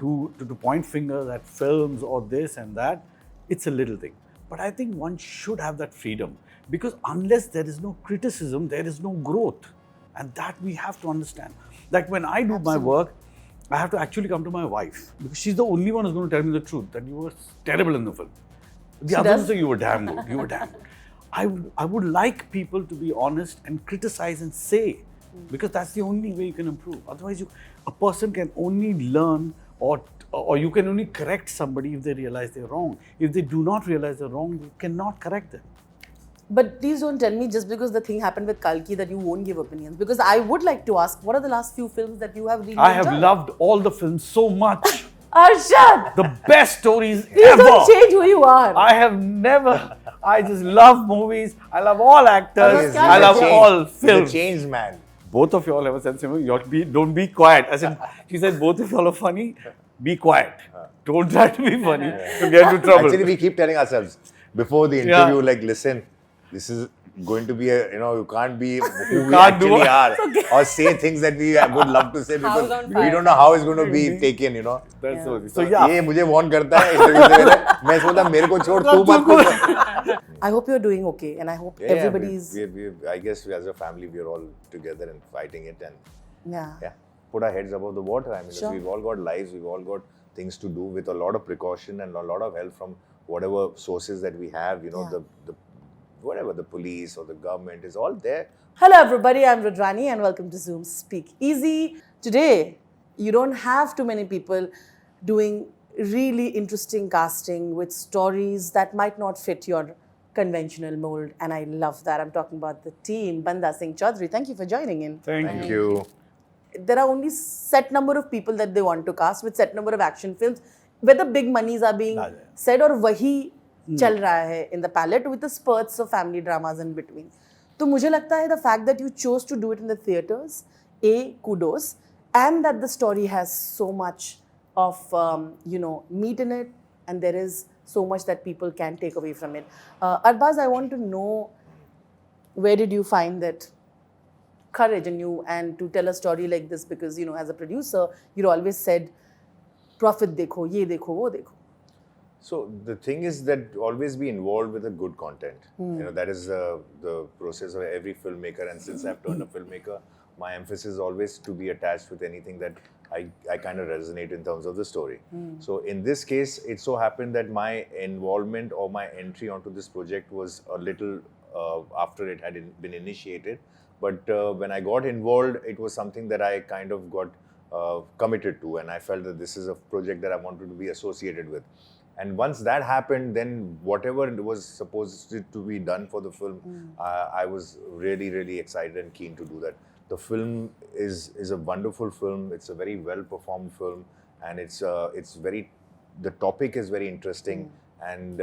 to point fingers at films or this and that, it's a little thing. But I think one should have that freedom, because unless there is no criticism, there is no growth. And that we have to understand. Like when I do my work, I have to actually come to my wife, because she's the only one who's going to tell me the truth, that you were terrible in the film. The others will say you were damn good, you were damn good. I would like people to be honest and criticize and say, because that's the only way you can improve. Otherwise, a person can only learn or you can only correct somebody if they realize they're wrong. If they do not realize they're wrong, you cannot correct them. But please don't tell me just because the thing happened with Kalki that you won't give opinions. Because I would like to ask, what are the last few films that you have really I enjoyed? have loved all the films so much. Arshad! The best stories Please ever. don't change who you are. I have never. I just love movies. I love all actors. I love all films. He's a changed man. Both of y'all have a sense of humor. Don't be quiet. I said, she said, both of y'all are funny. Be quiet. Don't try to be funny to get into trouble. Actually, we keep telling ourselves before the interview, like, listen, this is going to be you can't be who we actually are, or say things that we would love to say, because we don't know how it's going to be taken, That's so yeah. ये मुझे warn करता है interview से पहले, मैं सोचता मेरे को छोड़ तू मत कुछ. I hope you're doing okay, and I hope everybody's. I guess as a family we're all together and fighting it, and Yeah. put our heads above the water. I mean, we've all got lives, we've all got things to do, with a lot of precaution and a lot of help from whatever sources that we have. Whatever, the police or the government is all there. Hello everybody, I'm Rudrani and welcome to Zoom Speak Easy. Today, you don't have too many people doing really interesting casting with stories that might not fit your conventional mold, and I love that. I'm talking about the team, Bandaa Singh Chaudhary. Thank you for joining in. Thank you. There are only set number of people that they want to cast with set number of action films, where the big monies are being said, or wahi चल रहा है in the palette with the spurts of family dramas in between. तो मुझे लगता है the fact that you chose to do it in the theatres, kudos, and that the story has so much of meat in it, and there is so much that people can take away from it. Arbaaz, I want to know, where did you find that courage in you and to tell a story like this? Because as a producer, you always said, profit dekho, ye dekho, wo dekho. So the thing is that always be involved with a good content. That is the process of every filmmaker. And since I've turned a filmmaker, my emphasis is always to be attached with anything that I kind of resonate in terms of the story. So in this case, it so happened that my involvement or my entry onto this project was a little after it had been initiated. But when I got involved, it was something that I kind of got committed to, and I felt that this is a project that I wanted to be associated with. And once that happened, then whatever was supposed to be done for the film, I was really, really excited and keen to do that. The film is a wonderful film. It's a very well performed film, and the topic is very interesting. And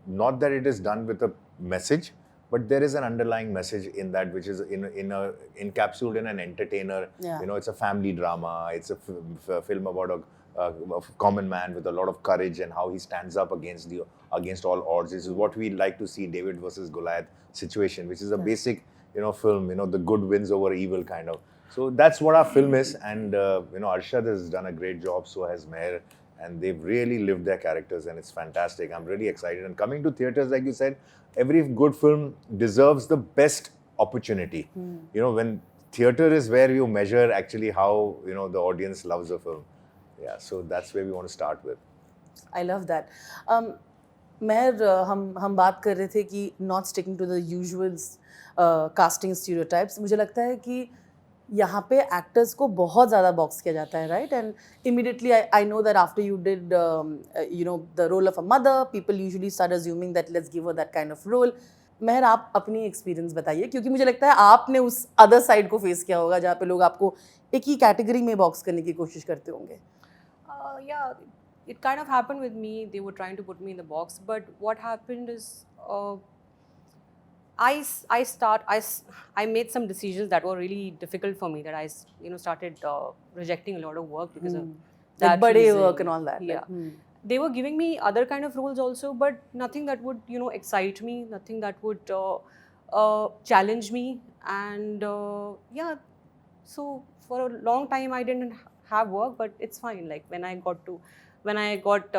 not that it is done with a message, but there is an underlying message in that, which is encapsulated in an entertainer. It's a family drama. It's a film about a common man with a lot of courage and how he stands up against all odds. This is what we like to see, David versus Goliath situation, which is a basic film. The good wins over evil kind of. So that's what our film is, and Arshad has done a great job. So has Meher, and they've really lived their characters, and it's fantastic. I'm really excited. And coming to theatres, like you said, every good film deserves the best opportunity. When theatre is where you measure actually how the audience loves a film. Yeah, so that's where we want to start with. I love that. Meher, हम बात कर रहे थे कि not sticking to the usual casting stereotypes. मुझे लगता है कि यहाँ पे actors को बहुत ज़्यादा box किया जाता है, right? And immediately I know that after you did the role of a mother, people usually start assuming that let's give her that kind of role. मेहर, आप अपनी एक्सपीरियंस बताइए, क्योंकि मुझे लगता है आपने उस अदर साइड को फेस किया होगा जहाँ पे लोग आपको एक ही कैटेगरी में बॉक्स करने की कोशिश करते होंगे. Yeah, it kind of happened with me. They were trying to put me in the box, but what happened is I made some decisions that were really difficult for me. That I started rejecting a lot of work because of that. Like bade work and all that. Yeah. They were giving me other kind of roles also, but nothing that would excite me, nothing that would challenge me, and so for a long time I didn't have work, but it's fine. Like when I got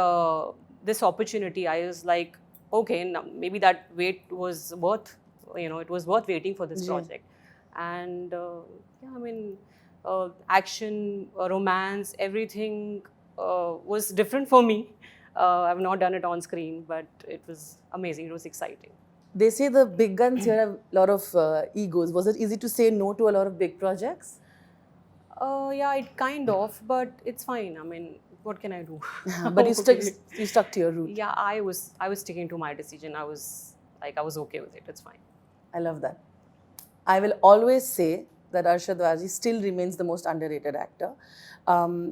this opportunity, I was like, okay, now maybe that wait was worth, it was worth waiting for this project. And yeah, I mean, action, romance, everything was different for me. I've not done it on screen, but it was amazing. It was exciting. They say the big guns here have a lot of egos. Was it easy to say no to a lot of big projects? Yeah, it kind of, but it's fine. I mean, what can I do? But you stuck to your route. Yeah, I was sticking to my decision. I was okay with it. It's fine. I love that. I will always say that Arshad Warsi still remains the most underrated actor.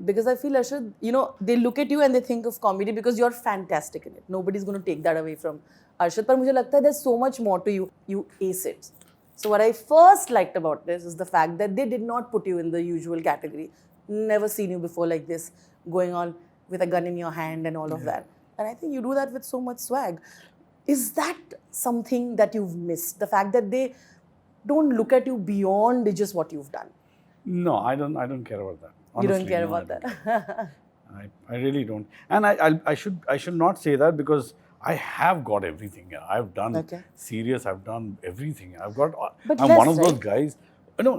Because I feel, Arshad, they look at you and they think of comedy because you're fantastic in it. Nobody's going to take that away from Arshad. But मुझे लगता है there's so much more to you. You ace it. So what I first liked about this is the fact that they did not put you in the usual category. Never seen you before like this, going on with a gun in your hand and all of that. And I think you do that with so much swag. Is that something that you've missed? The fact that they don't look at you beyond just what you've done? No, I don't care about that. Honestly, you don't care no, about that? I really don't. And I should not say that because I have got everything. I've done serious, I've done everything. I'm one of those guys.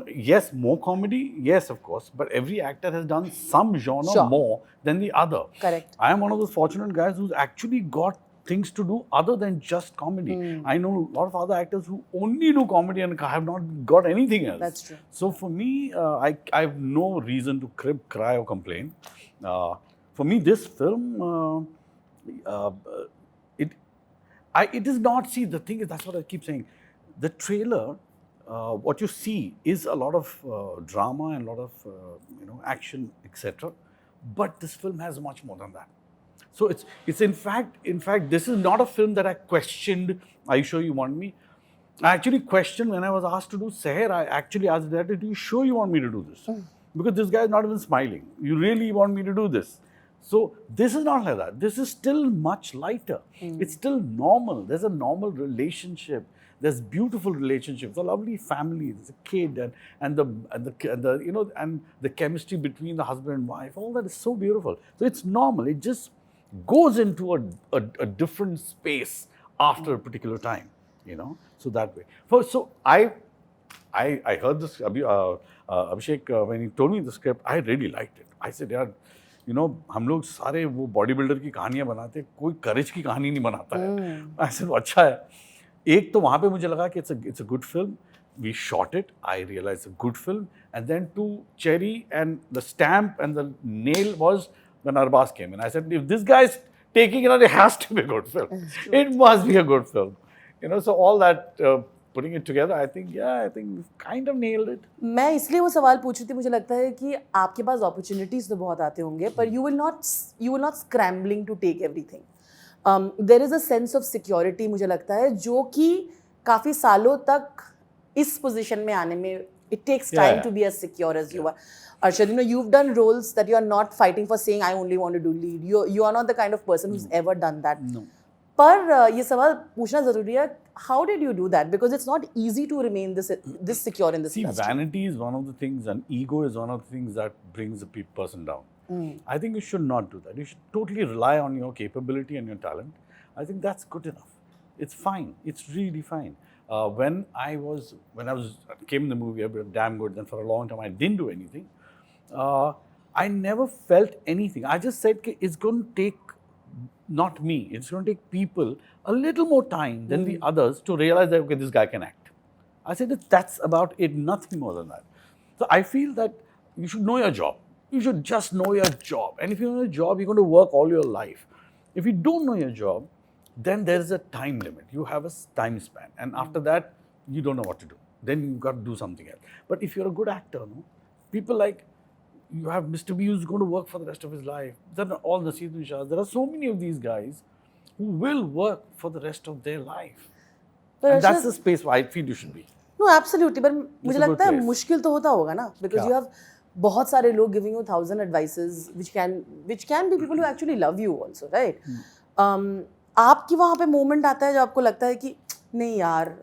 Yes, more comedy, yes, of course. But every actor has done some genre more than the other. Correct. I am one of those fortunate guys who's actually got things to do other than just comedy. I know a lot of other actors who only do comedy and have not got anything else. That's true. So for me, I have no reason to crib, cry or complain. For me, this film, it is not, see, the thing is, that's what I keep saying. The trailer, what you see is a lot of drama and a lot of, action, etc. But this film has much more than that. So it's in fact, this is not a film that I questioned, are you sure you want me? I actually questioned when I was asked to do Seher, I actually asked the director, are you sure you want me to do this? Because this guy is not even smiling. You really want me to do this? So this is not like that. This is still much lighter. It's still normal. There's a normal relationship. There's beautiful relationships, a lovely family. There's a kid and the chemistry between the husband and wife. All that is so beautiful. So it's normal. It just goes into a different space after a particular time. So that way. So I heard this Abhishek when he told me the script. I really liked it. I said, यार, हम लोग सारे वो body builder की कहानियां बनाते, कोई करेज की कहानी नहीं बनाता है. I said, अच्छा है. एक तो वहाँ पे मुझे लगा कि it's a good film. We shot it. I realized it's a good film. And then to cherry and the stamp and the nail was when Arbaaz came in. I said, if this guy is taking it, it has to be a good film. It must be a good film. So all that putting it together, I think we've kind of nailed it. मैं इसलिए वो सवाल पूछ रही थी, मुझे लगता है कि आपके पास opportunities तो बहुत आते होंगे, पर you will not scrambling to take everything. There is a sense of security, मुझे लगता है, जो कि काफी सालों तक इस position में आने में it takes time to be as secure as you are. Arshad, you've done roles that you are not fighting for saying I only want to do lead. You are not the kind of person who's ever done that. No. पर ये सवाल पूछना जरूरी है. How did you do that? Because it's not easy to remain this secure in this industry. See, vanity is one of the things, and ego is one of the things that brings a person down. I think you should not do that. You should totally rely on your capability and your talent. I think that's good enough. It's fine. It's really fine. When I came in the movie, I was damn good. Then for a long time, I didn't do anything. I never felt anything. I just said, it's going to take, not me, it's going to take people a little more time than the others to realize that, okay, this guy can act. I said, that's about it, nothing more than that. So I feel that you should know your job. You should just know your job. And if you know your job, you're going to work all your life. If you don't know your job, then there is a time limit. You have a time span. And after that, you don't know what to do. Then you've got to do something else. But if you're a good actor, people like, you have Mr. B who's going to work for the rest of his life. Then all the season shows. There are so many of these guys who will work for the rest of their life. But and that's the space where I feel you should be. No, absolutely. But मुझे लगता है मुश्किल तो होता होगा ना, because you have बहुत सारे लोग giving you 1,000 advices, which can be people who actually love you also, right? आपकी वहाँ पे moment आता है जब आपको लगता है कि नहीं यार,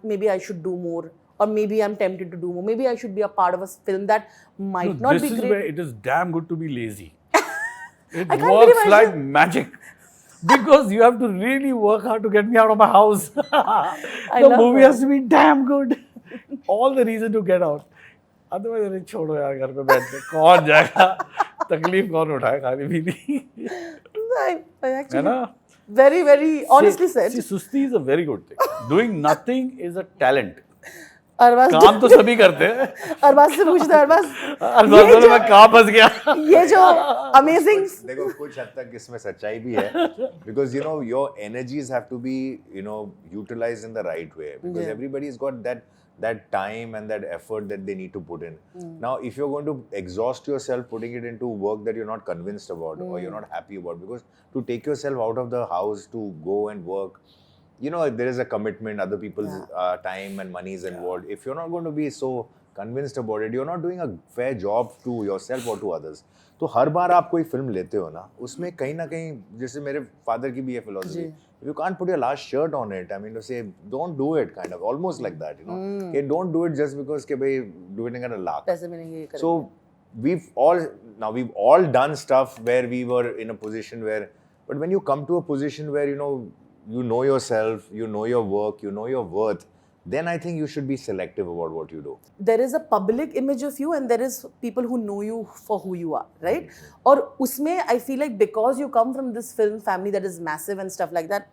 maybe I should do more, or maybe I'm tempted to do more. Maybe I should be a part of a film that might not this be is great. where it is damn good to be lazy. It I can't works believe I like should- magic. Because you have to really work hard to get me out of my house. The love movie that. has to be damn good. All the reason to get out. Otherwise, अरे छोड़ो यार घर पे बैठते कौन जाएगा तकलीफ कौन उठाए खाने पीने I actually है ना very, very honestly said. See, सुस्ती is a very good thing. Doing nothing is a talent. Arbaaz काम तो सभी करते हैं. अरबाज से पूछते हैं, अरबाज अरबाज बोले मैं कहाँ फंस गया. ये जो अमेजिंग देखो कुछ हद तक इसमें सच्चाई भी है because you know your energies have to be utilized in the right way because Yeah. everybody's got that time and that effort that they need to put in. Now if you're going to exhaust yourself putting it into work that you're not convinced about or you're not happy about, because to take yourself out of the house to go and work, there is a commitment, other people's time and money is involved. If you're not going to be so convinced about it, you're not doing a fair job to yourself or to others. तो हर बार आप कोई film लेते हो ना, उसमें कहीं ना कहीं, जैसे मेरे फादर की भी है philosophy, if you can't put your last shirt on it, I mean to say, don't do it, kind of, almost like that, Okay, don't do it just because के भाई doing it a lark. पैसे मिलेंगे ये करेंगे. So we've all done stuff where we were in a position where, but when you come to a position where you know yourself, you know your work, you know your worth, then I think you should be selective about what you do. There is a public image of you and there is people who know you for who you are, right? और उसमें I feel like because you come from this film family that is massive and stuff like that,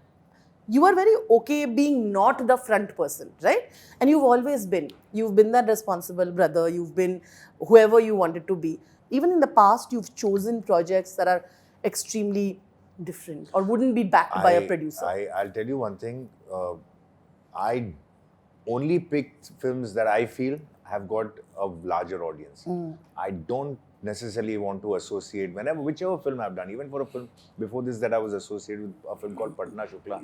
you are very okay being not the front person, right? And you've always been. You've been that responsible brother. You've been whoever you wanted to be. Even in the past, you've chosen projects that are extremely different or wouldn't be backed by a producer. I'll tell you one thing. I only picked films that I feel have got a larger audience. I don't necessarily want to associate whichever film I've done, even for a film before this that I was associated with a film called Patna Shukla.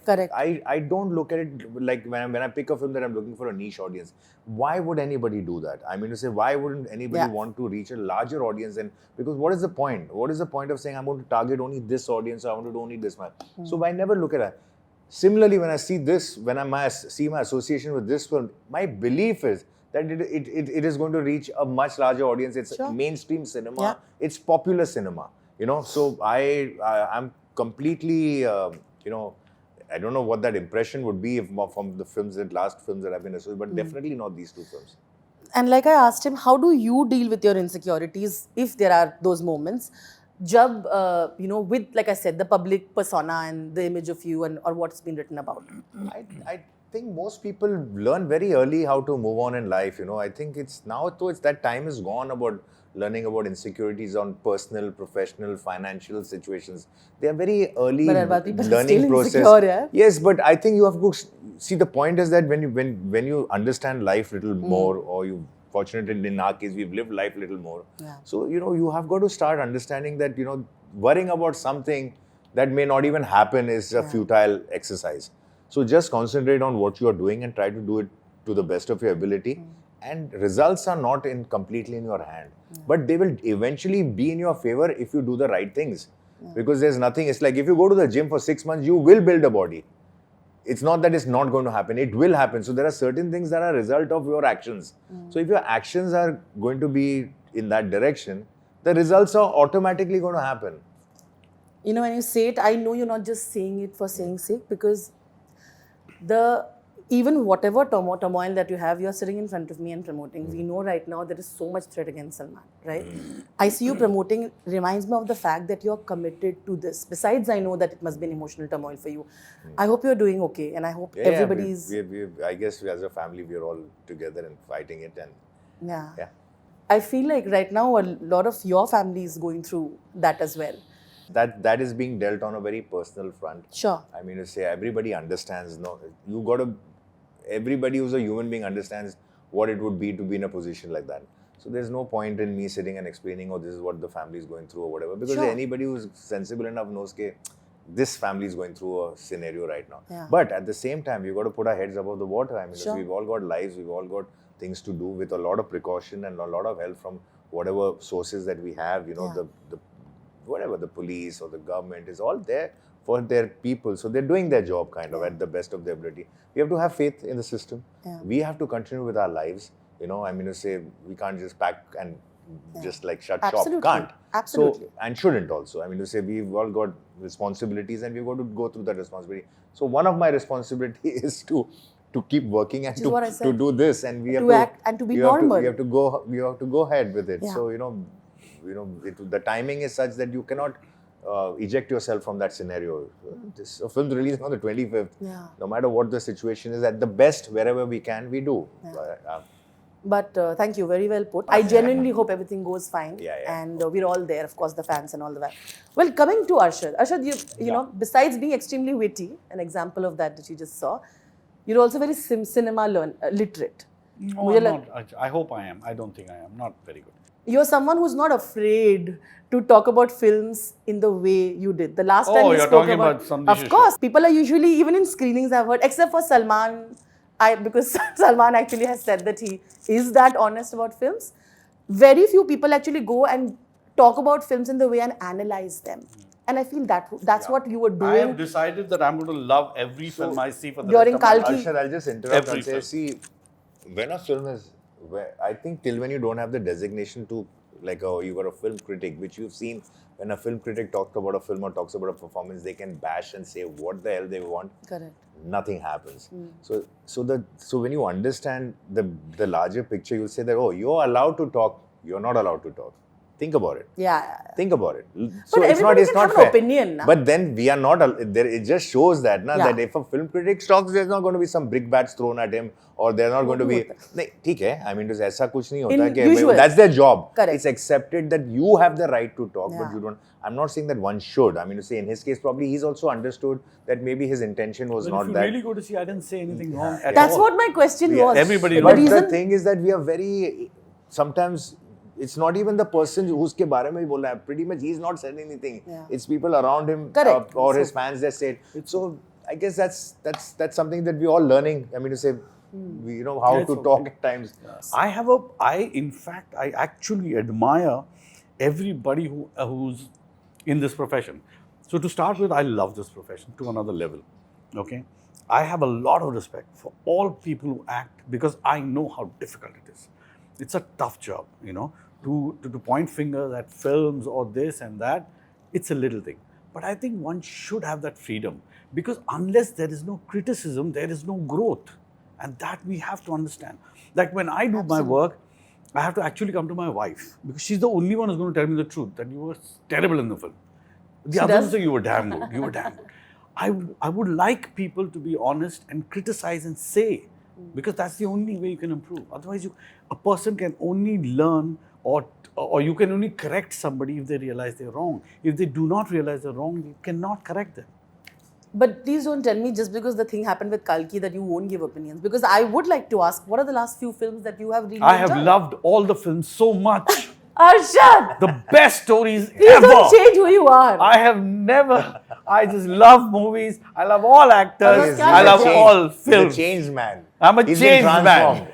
Correct. I don't look at it like when I pick a film that I'm looking for a niche audience. Why would anybody do that? I mean to say, why wouldn't anybody want to reach a larger audience? And because what is the point? What is the point of saying I'm going to target only this audience or I want to do only this much? So I never look at that. Similarly, when I see this, when I see my association with this film, my belief is that it is going to reach a much larger audience. It's mainstream cinema. It's popular cinema. So I'm completely, I don't know what that impression would be from the last films that I've been associated, but definitely not these two films. And like I asked him, how do you deal with your insecurities if there are those moments? Jab, with, like I said, the public persona and the image of you or what's been written about. I think most people learn very early how to move on in life. I think it's that time is gone about learning about insecurities on personal, professional, financial situations. They are very early learning process. Insecure, Yes, but I think you have to see, the point is that when you understand life a little more, or you fortunately in our case we've lived life a little more. So you have got to start understanding that worrying about something that may not even happen is a futile exercise. So just concentrate on what you are doing and try to do it to the best of your ability. And results are not completely in your hand, but they will eventually be in your favor if you do the right things. Because there's nothing. It's like if you go to the gym for 6 months, you will build a body. It's not that it's not going to happen. It will happen. So there are certain things that are a result of your actions. So if your actions are going to be in that direction, the results are automatically going to happen. When you say it, I know you're not just saying it for saying sake, because even whatever turmoil that you have, you're sitting in front of me and promoting. We know right now there is so much threat against Salman, right? I see you promoting, reminds me of the fact that you're committed to this. Besides, I know that it must be an emotional turmoil for you. I hope you're doing okay, and I hope everybody's... I guess as a family, we're all together and fighting it. And yeah. I feel like right now, a lot of your family is going through that as well. That is being dealt on a very personal front. Sure. I mean to say, everybody understands. Everybody who's a human being understands what it would be to be in a position like that. So there's no point in me sitting and explaining, this is what the family is going through or whatever. Because anybody who's sensible enough knows that this family is going through a scenario right now. Yeah. But at the same time, we've got to put our heads above the water. I mean, we've all got lives, we've all got things to do with a lot of precaution and a lot of help from whatever sources that we have. whatever, the police or the government is all there for their people. So they're doing their job kind of at the best of their ability. We have to have faith in the system. Yeah. We have to continue with our lives. You know, I mean to say, we can't just pack and just like shut Absolutely. shop. Can't. Absolutely. So, and shouldn't also. I mean to say, we've all got responsibilities and we've got to go through that responsibility. So one of my responsibility is to keep working and to do this, and we have to act and to be normal. We have to go ahead with it. Yeah. So the timing is such that you cannot eject yourself from that scenario. This film released on the 25th. Yeah. No matter what the situation is, at the best, wherever we can, we do. Yeah. But thank you, very well put. I genuinely hope everything goes fine. Yeah. And we're all there, of course, the fans and all that. Well, coming to Arshad. Arshad, you know, besides being extremely witty, an example of that you just saw, you're also very cinema literate. No, I'm not. I hope I am. I don't think I am. Not very good. You're someone who's not afraid to talk about films in the way you did. The last time you you're spoke talking about some of course, people are usually, even in screenings I've heard, except for Salman, because Salman actually has said that he is that honest about films. Very few people actually go and talk about films in the way and analyze them. And I feel that's what you were doing. I have decided that I'm going to love every film I see for the during rest of my Kalki. life. Arshad, I'll just interrupt Every and say, film. see, when a film is, I think till when you don't have the designation to, like, you got a film critic, which you've seen, when a film critic talks about a film or talks about a performance, they can bash and say what the hell they want. Correct. Nothing happens. So when you understand the larger picture, you'll say that, oh, you're allowed to talk, you're not allowed to talk. Think about it. Yeah. Think about it. But everybody can have an opinion. Na? But then we are not. It just shows that that if a film critic talks, there's not going to be some brick bats thrown at him, or they're not going to be. No, ठीक है. I mean, ऐसा कुछ नहीं होता कि that's their job. Correct. It's accepted that you have the right to talk, but you don't. I'm not saying that one should. I mean, to say in his case, probably he's also understood that maybe his intention was not that. If you really go to see, I didn't say anything wrong at all. That's what my question was. Everybody But knows. the thing is that we are very sometimes. It's not even the person who's के बारे में ही बोल रहा है. Pretty much he's not said anything. Yeah. It's people around him or his fans that said. So I guess that's something that we all learning. I mean to say, how to talk at times. In fact, I actually admire everybody who's in this profession. So to start with, I love this profession to another level. Okay, I have a lot of respect for all people who act because I know how difficult it is. It's a tough job, to point fingers at films or this and that. It's a little thing. But I think one should have that freedom because unless there is no criticism, there is no growth. And that we have to understand. Like when I do my work, I have to actually come to my wife because she's the only one who's going to tell me the truth that you were terrible in the film. The others say you were damn good. You were damn good. I would like people to be honest and criticize and say, because that's the only way you can improve. Otherwise, a person can only learn or you can only correct somebody if they realize they're wrong. If they do not realize they're wrong, you cannot correct them. But please don't tell me just because the thing happened with Kalki that you won't give opinions. Because I would like to ask, what are the last few films that you have really enjoyed? I have loved all the films so much. Arshad! The best stories Please ever. don't change who you are. I just love movies. I love all actors. I love all films. He's a changed man. I'm a He's changed been man.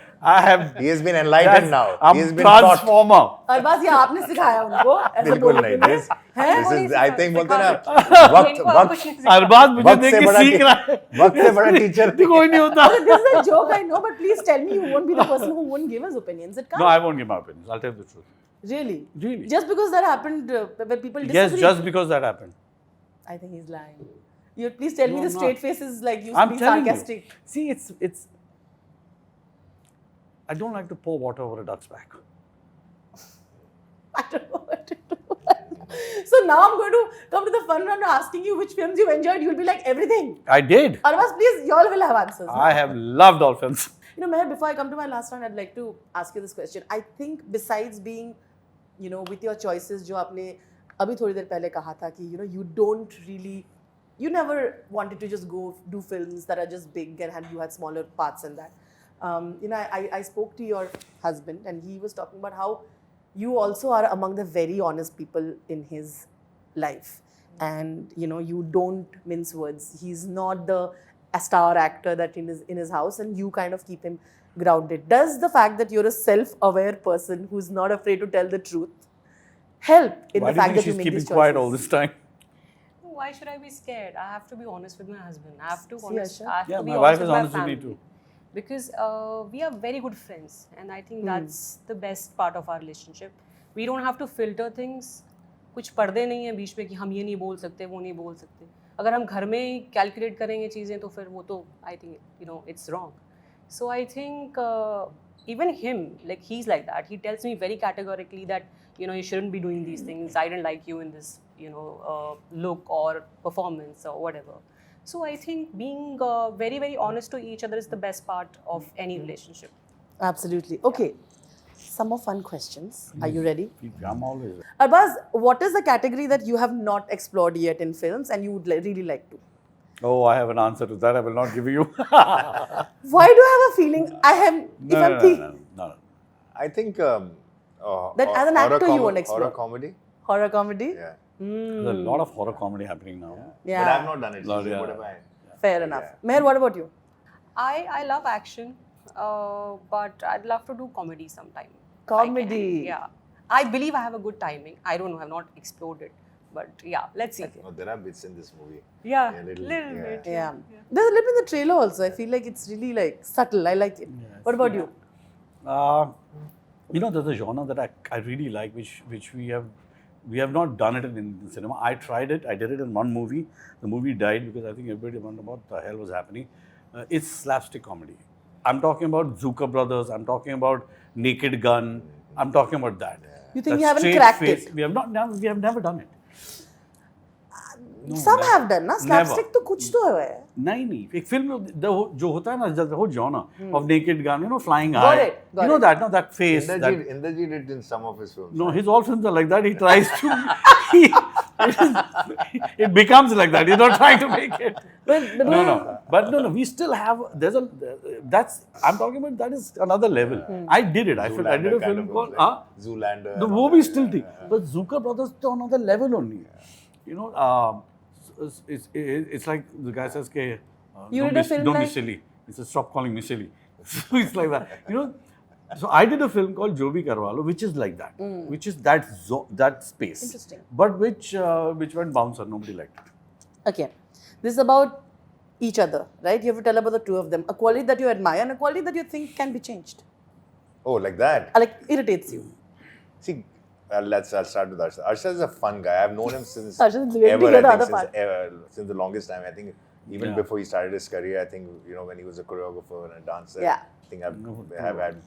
He has been enlightened now. I'm he has been transformer. Arbaaz, ये आपने सिखाया उनको ऐसे बिल्कुल बोलने नहीं. के लिए. This is, I think, बोलते ना अरबाज मुझे देख के सीख रहा है. वक्त से बड़ा टीचर कोई नहीं होता. This is a joke, I know, but please tell me you won't be the person who won't give us opinions. It can't. No, I won't give my opinions. I'll tell you the truth. Really? Really. Just because that happened when people disagree? Yes, just because that happened. I think he's lying. You please tell me the straight face is like you I'm being telling sarcastic. you. See, it's. I don't like to pour water over a duck's back. I don't know what to do. So now I'm going to come to the fun round asking you which films you enjoyed. You'll be like everything. I did. Arbaaz, please, you all will have answers. I have loved all films. Meher, before I come to my last round, I'd like to ask you this question. I think besides being, with your choices, जो आपने अभी थोड़ी देर पहले कहा था कि, you never wanted to just go do films that are just big and you had smaller parts in that. I spoke to your husband and he was talking about how you also are among the very honest people in his life. And, you don't mince words. He's not a star actor that in his house and you kind of keep him grounded. Does the fact that you're a self-aware person who's not afraid to tell the truth help in Why the do you fact think that you she's make keeping these choices? quiet all this time? Why should I be scared? I have to be honest with my husband. I have to See, honest. Arshad? I have Yeah, to be my honest wife is with honest my with me family. too. Because we are very good friends, and I think that's the best part of our relationship. We don't have to filter things. कुछ पर्दे नहीं है बीच में कि हम ये नहीं बोल सकते वो नहीं बोल सकते. अगर हम घर में ही कैलकुलेट करेंगे चीज़ें तो फिर वो तो I think it's wrong. So I think even him, like he's like that. He tells me very categorically that you shouldn't be doing these things. I didn't like you in this look or performance or whatever. So I think being very, very honest to each other is the best part of any relationship. Absolutely. Okay. Some more fun questions. Are you ready? I'm always ready. Arbaaz, what is the category that you have not explored yet in films and you would really like to? Oh, I have an answer to that. I will not give you. Why do I have a feeling I have, No. I think that as an actor you won't explore? Horror comedy. Horror comedy? Yeah. There's a lot of horror comedy happening now. Yeah. But I've not done it. Not So yet. what have I? Fair enough. Meher, what about you? I love action, but I'd love to do comedy sometime. if I can. Comedy. Yeah. I believe I have a good timing. I don't know. I've not explored it. But yeah, let's see. Oh, there are bits in this movie. Yeah, Yeah, little- little yeah. bit. Yeah. There's a little bit in the trailer also. I feel like it's really like subtle. I like it. What about you? There's a genre that I really like, which we have not done it in cinema. I tried it. I did it in one movie. The movie died because I think everybody wondered what the hell was happening. It's slapstick comedy. I'm talking about Zucker Brothers. I'm talking about Naked Gun. I'm talking about that. You think That you haven't straight cracked face. it? We have never done it. No, Some never. have done, na? Slapstick Never. तो कुछ तो है. नहीं एक film जो होता है ना the whole genre of Naked Gun, flying Got high. it, got You know it. that, no, that face. Indrajit did in some of his films. No, his all films are like that. He tries to. It becomes like that. He's not trying to make it. But no. We still have. I'm talking about. That is another level. I did it. I did a film called. Zoolander. The movie still thing. But Zucker Brothers to another level only. It's like the guy says, "Ke, You did a film don't be like- silly." He says, "Stop calling me silly." So it's like that. So I did a film called Jo Bhi Karwalo, which is like that, which is that space. Interesting. But which went bouncer. Nobody liked it. Okay. This is about each other, right? You have to tell about the two of them. A quality that you admire and a quality that you think can be changed. Oh, like that. Like irritates you. See, I'll start with Arshad. Arshad is a fun guy. I've known him since Arshad is waiting ever. to hear the I other think part. since the longest time. I think even before he started his career. I think when he was a choreographer and a dancer. Yeah. I think I've had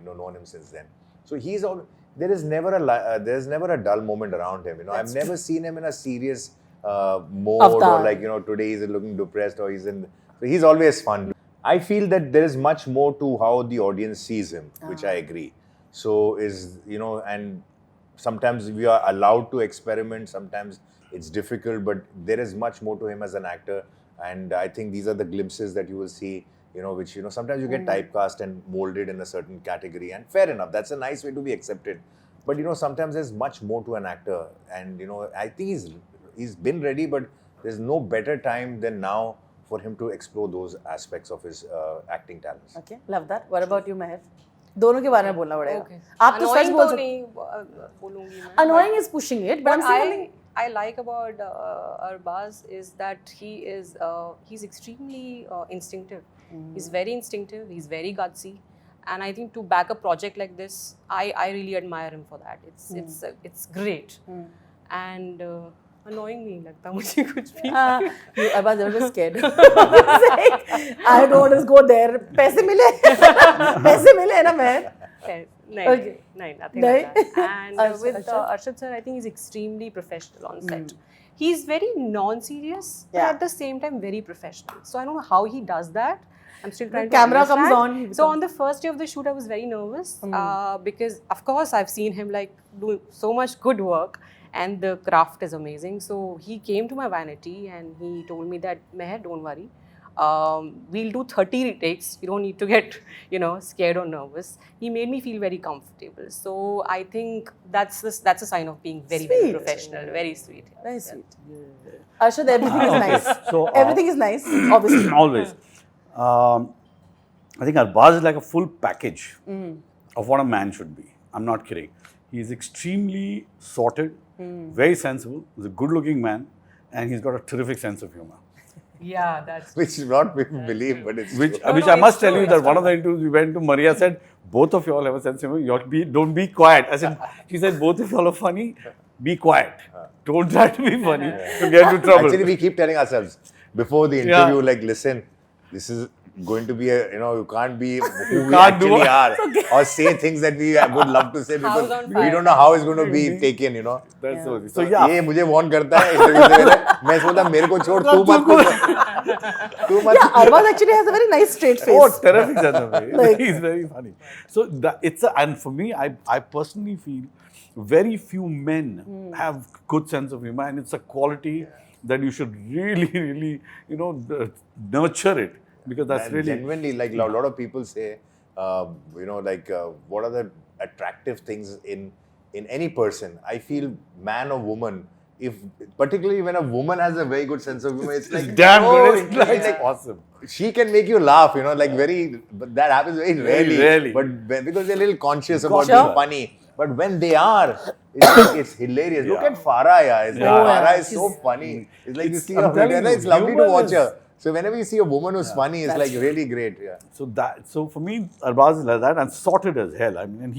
known him since then. So he's all. There's never a dull moment around him. I've never seen him in a serious mode Avatar. or like today he's looking depressed or he's in. So he's always fun. I feel that there is much more to how the audience sees him, which I agree. So and sometimes we are allowed to experiment. Sometimes it's difficult, but there is much more to him as an actor. And I think these are the glimpses that you will see, which sometimes you get typecast and molded in a certain category. And fair enough, that's a nice way to be accepted. But sometimes there's much more to an actor. And I think he's been ready, but there's no better time than now for him to explore those aspects of his acting talents. Okay, love that. What about you, Meher? दोनों के बारे में बोलना पड़ेगा. Okay. आप तो सच Annoying बोल तो सकते. नहीं बोलूँगी मैं. Annoying is pushing it, but I'm saying I like about Arbaaz is that he's extremely instinctive. He's very instinctive. He's very gutsy, and I think to back a project like this, I really admire him for that. It's great, and annoying नहीं लगता मुझे कुछ भी. Arbaaz, you're just scared. I don't want to go there. पैसे मिले ना Meher. Okay. Nothing like that. And with Arshad sir, I think he's extremely professional on set. He's very non-serious, but at the same time very professional. So I don't know how he does that. I'm still trying to camera understand. comes on, So on the first day of the shoot, I was very nervous because, of course, I've seen him do so much good work, and the craft is amazing. So he came to my vanity and he told me that, Meher, don't worry. We'll do 30 retakes. You don't need to get, scared or nervous. He made me feel very comfortable. So I think that's a sign of being very, very Sweet. professional, very sweet. Very sweet. Arshad, everything is nice. So Everything is nice, obviously. always. I think Arbaaz is like a full package of what a man should be. I'm not kidding. He's extremely sorted, very sensible. He's a good-looking man, and he's got a terrific sense of humor. Yeah, that's Which not people believe, but it's Which true. I must tell you that one of the interviews we went to, Maria said, both of you all have a sense of humor. You all don't be quiet. I said, she said, both of you all are funny. Be quiet. Don't try to be funny to get into trouble. Actually, we keep telling ourselves before the interview, like, listen, this is going to be a, you can't be who we can't do actually are, or say things that we would love to say because House on we fire. don't know how it's going to be taken, That's so. So yeah. ये मुझे warn करता है interview से पहले मैं सोचता मेरे को छोड़ तू मत Yeah, Arbaaz actually has a very nice straight face. Oh, terrific sense of humor. He's very funny. So and for me, I personally feel very few men have good sense of humor, and it's a quality that you should really, really, nurture it, because that's And really genuinely, like a lot of people say, what are the attractive things in any person? I feel man or woman, if particularly when a woman has a very good sense of humor, it's like damn so good. interesting, It's like, awesome. she can make you laugh, but that happens very rarely. rarely. But because they're a little conscious about Sure. being funny. But when they are, it's hilarious. Look at Farah, yeah. It's like Farah is so funny. It's like you see her I'm telling video, you, it's lovely to humor watch is- her. So whenever you see a woman who's funny, it's like really great. Yeah. So for me, Arbaaz is like that, and sorted as hell. I mean, and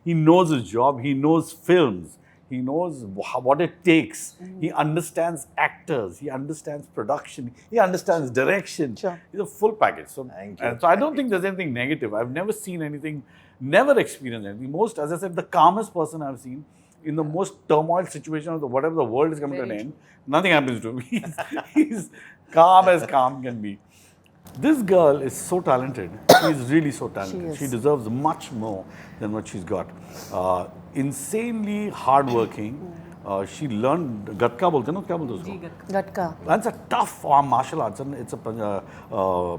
he knows his job. He knows films. He knows what it takes. He understands actors. He understands production. He understands direction. Sure. He's a full package. So, Thank you. and so I don't think there's anything negative. I've never seen anything, never experienced anything. As I said, the calmest person I've seen in the most turmoil situation of whatever the world is coming to an end, nothing happens to him. He's calm as calm can be. This girl is so talented. She's really so talented. She deserves much more than what she's got. Insanely hardworking. She learned Gatka bolte na, kya bolte usko? Gatka. That's a tough form martial arts, and it's a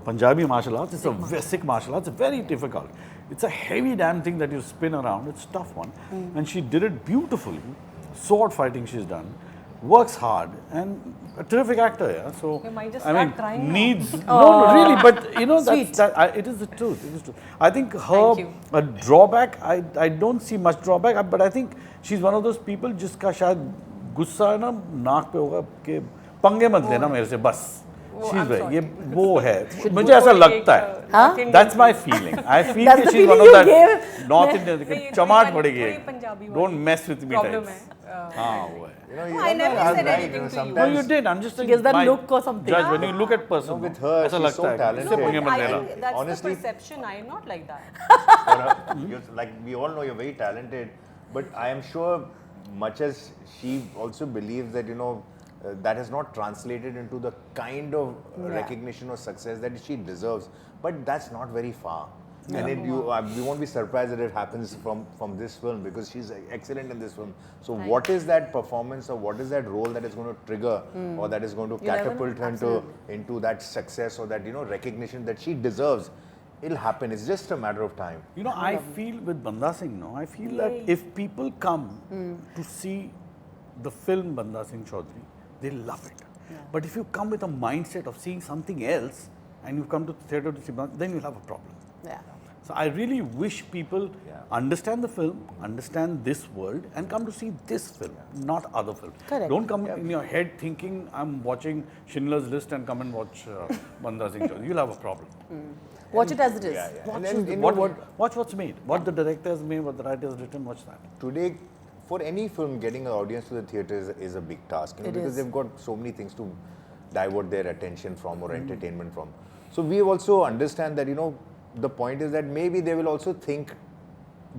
Punjabi martial arts. It's a Sikh martial arts. It's very difficult. It's a heavy damn thing that you spin around. It's a tough one, and she did it beautifully. Sword fighting she's done. Works hard, and a terrific actor. Yeah, so You might just I mean, start crying now. needs no, really, but Sweet. it is the truth. It is true. I think Thank you. a drawback. I don't see much drawback, but I think she's one of those people जिसका शायद गुस्सा है ना नाक पे होगा कि पंगे मत लेना मेरे से बस. She's very, ये वो है. मुझे ऐसा लगता है. That's my feeling. I feel That's that the she's one feeling of you that gave. North Indian नहीं, कि ये चमाट थोड़ी पड़ेगी. पंजाबी वाली Don't mess with me problem types. है. हाँ वो है. I never said anything to you. No, you did. I'm just saying. gives that my look or something. Judge, when you look at person, with her, ऐसा she's लगता so है कि talented. इससे पंगे मत I लेना. think that's Honestly- the perception. I am not like that. Like we all know you're very talented, but I am sure much as she also believes that that has not translated into the kind of recognition or success that she deserves. But that's not very far. And we won't be surprised that it happens from this film because she's excellent in this film. So what is that performance or what is that role that is going to trigger or that is going to catapult her into that success or that recognition that she deserves? It'll happen. It's just a matter of time. I feel with Bandaa Singh, I feel that if people come to see the film Bandaa Singh Chaudhary, they love it. But if you come with a mindset of seeing something else and you come to the theatre to see Bandaa, then you'll have a problem. Yeah. So I really wish people understand the film, understand this world, and come to see this film, not other films. Correct. Don't come in your head thinking I'm watching Schindler's List and come and watch Bandaa Singh Chaudhary. You'll have a problem. Watch it as it is. And then, Watch what's made, what the director has made, what the writer has written. Watch that. today, for any film, getting an audience to the theatre is a big task, It because is. they've got so many things to divert their attention from or entertainment from. So we also understand that the point is that maybe they will also think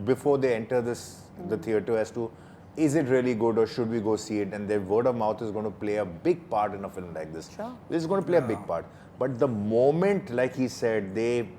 before they enter the theatre as to is it really good or should we go see it, and their word of mouth is going to play a big part in a film like this. Sure. This is going to play a big part. But the moment, like he said, they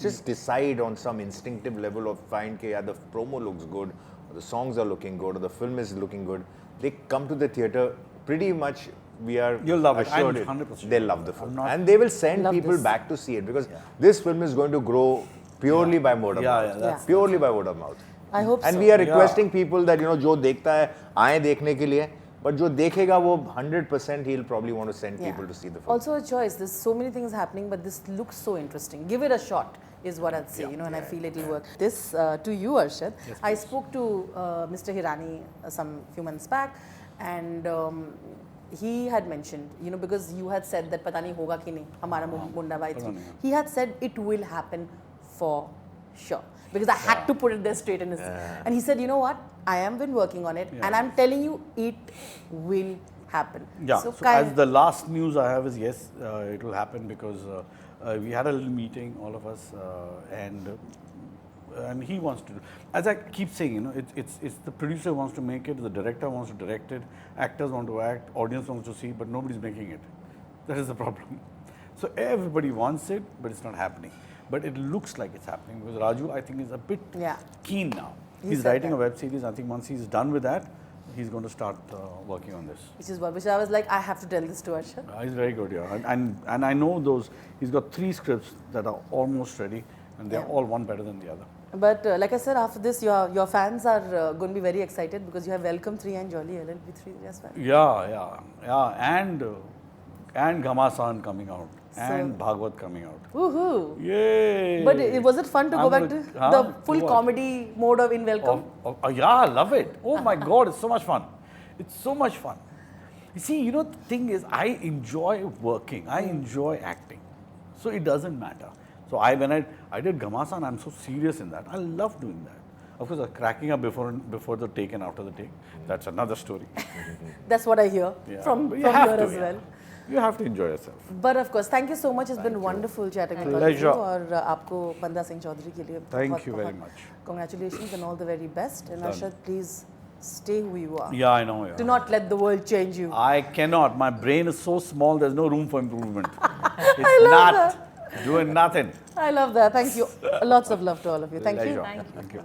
just decide on some instinctive level of find that the promo looks good, or the songs are looking good, or the film is looking good, they come to the theatre pretty much. We are You'll love it. assured I'm 100% they'll love the film, I'm not- and they will send Love people this. back to see it because this film is going to grow purely by word of mouth. that's- Purely by word of mouth. I hope And so. we are requesting people that जो देखता है आए देखने के लिए, but जो देखेगा वो 100% he'll probably want to send people to see the film. Also a choice. There's so many things happening, but this looks so interesting. Give it a shot. is what I'd say, Yeah. you know, and I feel it'll work. This to you, Arshad. Yes, I please. spoke to Mr. Hirani some few months back, and he had mentioned, you know, because you had said that pata nahi hoga ki nahi, hamara Munda Bhai 3. He had said it will happen for sure. Because I had to put it there straight in his. And he said, you know what? I have been working on it, and I'm telling you, it will happen. Yeah. So as the last news I have is yes, it will happen because we had a little meeting, all of us, and he wants to. As I keep saying, you know, it's the producer wants to make it, the director wants to direct it, actors want to act, audience wants to see, but nobody's making it. That is the problem. So everybody wants it, but it's not happening. But it looks like it's happening because Raju, I think, is a bit keen now. He's writing a web series. I think once he's done with that, he's going to start working on this. Which I was like, I have to tell this to Arshad. He's very good, yeah. And I know those, he's got 3 scripts that are almost ready, and they're all one better than the other. But like I said, after this, your fans are going to be very excited because you have Welcome 3 and Jolly LLB 3 as well. Yeah. And Ghamasan coming out. And Bhagwat coming out. Woohoo! Yay! But was it fun to go back to the full comedy mode of In Welcome? Yeah, I love it. Oh my God, it's so much fun. It's so much fun. You see, you know, the thing is, I enjoy working. I enjoy acting. So it doesn't matter. So when I did Ghamasan, I'm so serious in that. I love doing that. Of course, cracking up before the take and after the take, that's another story. That's what I hear from here as well. You have to enjoy yourself. But of course, thank you so much. It's been wonderful chatting with you. Pleasure. और आपको Bandaa Singh Chaudhary के लिए Thank you very much. Congratulations and all the very best. And Arshad, please stay who you are. Yeah, I know. Yeah. Do not let the world change you. I cannot. My brain is so small, there's no room for improvement. It's not doing nothing. I love that. Thank you. Lots of love to all of you. Thank you. Thank you.